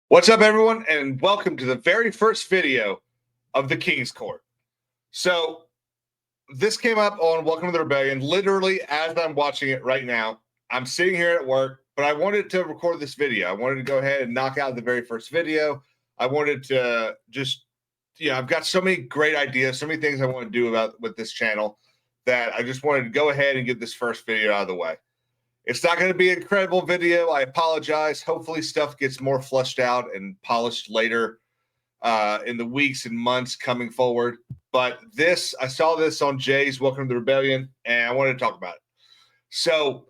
What's up, everyone, and welcome to the very first video of the King's Court. So, this came up on Welcome to the Rebellion, literally as I'm watching it right now. I'm sitting here at work, but I wanted to record this video. I wanted to go ahead and knock out the very first video. I wanted to I've got so many great ideas, so many things I want to do with this channel that I just wanted to go ahead and get this first video out of the way. It's not going to be an incredible video. I apologize. Hopefully stuff gets more fleshed out and polished later in the weeks and months coming forward. But I saw this on Jay's Welcome to the Rebellion, and I wanted to talk about it. So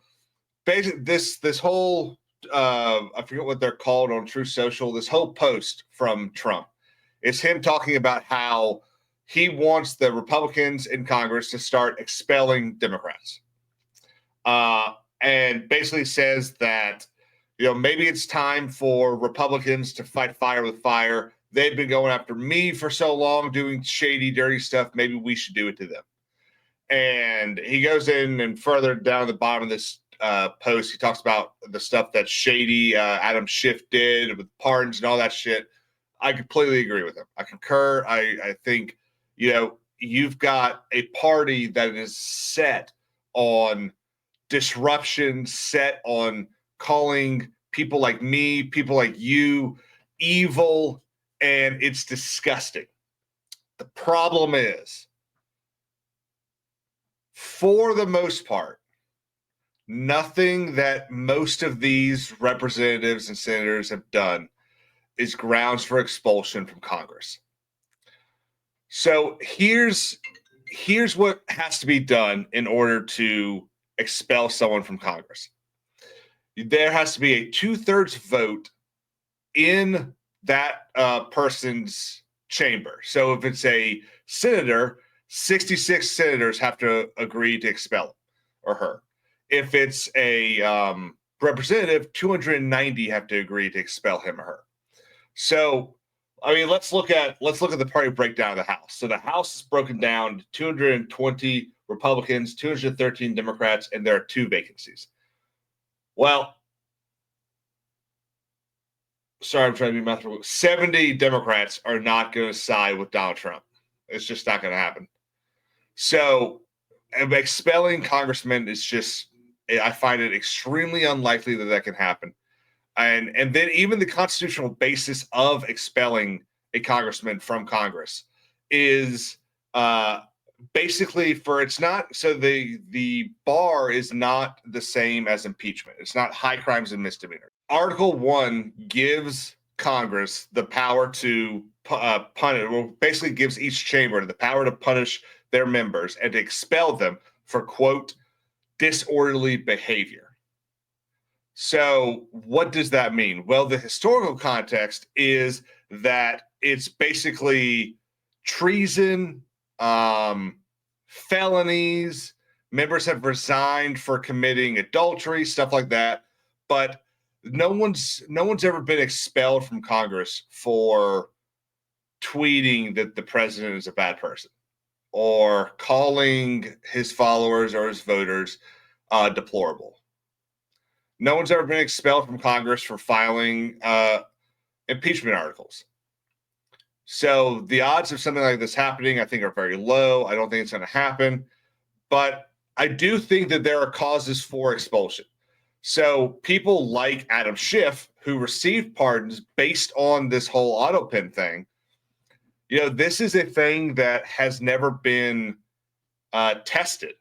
basically this whole, I forget what they're called on True Social, this whole post from Trump is him talking about how he wants the Republicans in Congress to start expelling Democrats. And basically says that, maybe it's time for Republicans to fight fire with fire. They've been going after me for so long, doing shady, dirty stuff. Maybe we should do it to them. And he goes in and further down at the bottom of this post, he talks about the stuff that shady Adam Schiff did with pardons and all that shit. I completely agree with him. I concur. I think, you've got a party that is set on disruption, set on calling people like me, people like you, evil, and it's disgusting. The problem is, for the most part, nothing that most of these representatives and senators have done is grounds for expulsion from Congress. So here's what has to be done in order to expel someone from Congress. There has to be a 2/3 vote in that person's chamber. So if it's a senator, 66 senators have to agree to expel him or her. If it's a representative, 290 have to agree to expel him or her. So, let's look at the party breakdown of the House. So the House is broken down to 220 Republicans, 213 Democrats, and there are 2 vacancies. Well, sorry, I'm trying to be mathematical. 70 Democrats are not going to side with Donald Trump. It's just not going to happen. So expelling congressmen is just, I find it extremely unlikely that can happen. And then even the constitutional basis of expelling a congressman from Congress is basically the bar is not the same as impeachment. It's not high crimes and misdemeanors. Article 1 gives Congress the power to punish, well, basically gives each chamber the power to punish their members and to expel them for, quote, disorderly behavior. So what does that mean? Well, the historical context is that it's basically treason, felonies, members have resigned for committing adultery, stuff like that. But no one's ever been expelled from Congress for tweeting that the president is a bad person or calling his followers or his voters deplorable. No one's ever been expelled from Congress for filing impeachment articles. So the odds of something like this happening, I think, are very low. I don't think it's going to happen. But I do think that there are causes for expulsion. So people like Adam Schiff, who received pardons based on this whole auto pen thing, this is a thing that has never been tested.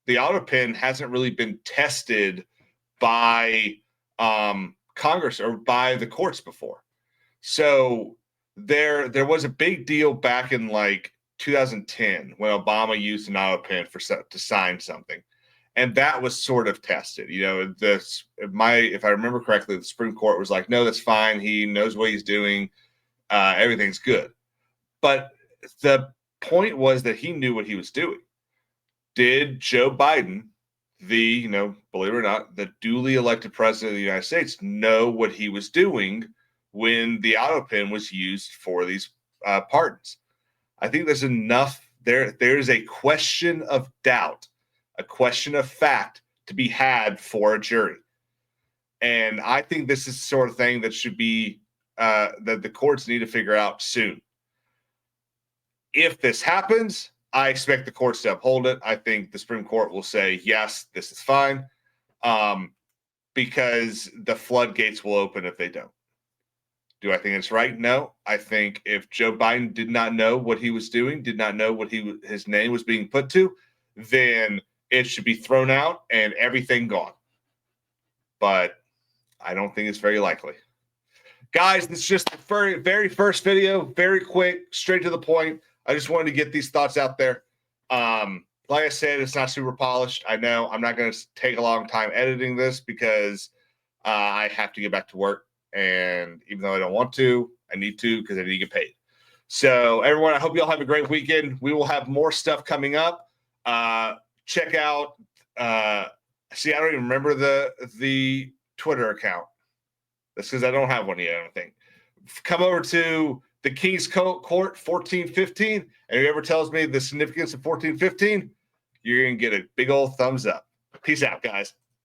The auto pen hasn't really been tested by Congress or by the courts before. So there was a big deal back in like 2010 when Obama used an auto pen to sign something, and that was sort of tested. If I remember correctly, the Supreme Court was like, no, that's fine. He knows what he's doing. Everything's good. But the point was that he knew what he was doing. Did Joe Biden, believe it or not, the duly elected president of the United States, know what he was doing when the auto pen was used for these pardons? I think there's enough there. There's a question of doubt, a question of fact to be had for a jury. And I think this is the sort of thing that should be that the courts need to figure out soon. If this happens, I expect the courts to uphold it. I think the Supreme Court will say, yes, this is fine, because the floodgates will open if they don't. Do I think it's right? No. I think if Joe Biden did not know what he was doing, did not know what his name was being put to, then it should be thrown out and everything gone. But I don't think it's very likely. Guys, this is just the very, very first video. Very quick, straight to the point. I just wanted to get these thoughts out there. Like I said, it's not super polished. I know I'm not going to take a long time editing this because I have to get back to work. And even though I don't want to, I need to because I need to get paid. So, everyone, I hope you all have a great weekend. We will have more stuff coming up. Check out, see, I don't even remember the Twitter account. That's because I don't have one yet, I don't think. Come over to TheKing'sCourt 1415, and whoever tells me the significance of 1415, you're going to get a big old thumbs up. Peace out, guys.